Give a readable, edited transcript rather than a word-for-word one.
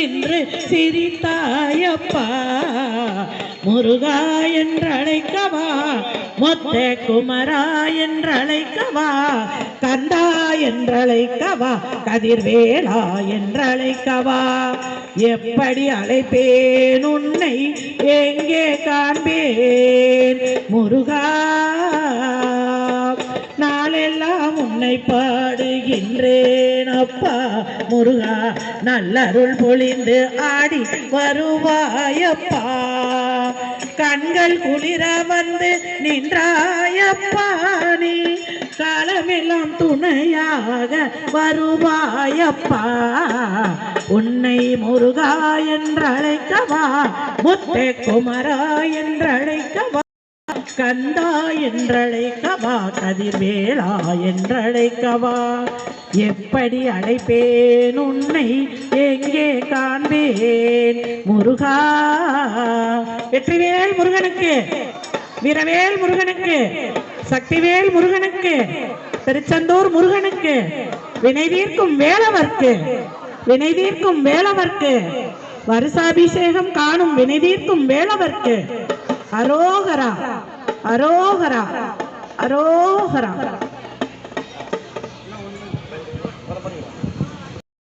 நின்று சிரித்தாயப்பா முருகா என்றழைக்கவா மொத்த குமரா என்றழைக்கவா கந்தா என்றழைக்கவா கதிர்வேலா என்றழைக்கவா எப்படி அழைப்பேன் உன்னை எங்கே காண்பேன் முருகா நாளெல்லாம் உன்னை பாடுகின்றேன் அப்பா முருகா நல்லருள் பொழிந்து ஆடி வருவாயப்பா கண்கள் குளிர வந்து நின்றாயப்பா நீ காலமெல்லாம் துணையாக வருவாயப்பா உன்னை முருகா என்றழைக்கவா முத்தே குமரா என்றழைக்கவா கந்தா என்றழைக்கவா கதிர்வேலா என்றழைக்கவா எப்படி அழைப்பேன் உன்னை எங்கே காண்பேன் முருகா வெற்றிவேல் முருகனுக்கு வீரவேல் முருகனுக்கு சக்திவேல் முருகனுக்கு திருச்செந்தூர் முருகனுக்கு வினை தீர்க்கும் வேலவர்க்கு வினை தீர்க்கும் வேலவர்க்கு வருஷாபிஷேகம் காணும் வினை தீர்க்கும் வேலவர்க்கு அரோகரா அரோகரா அரோகரா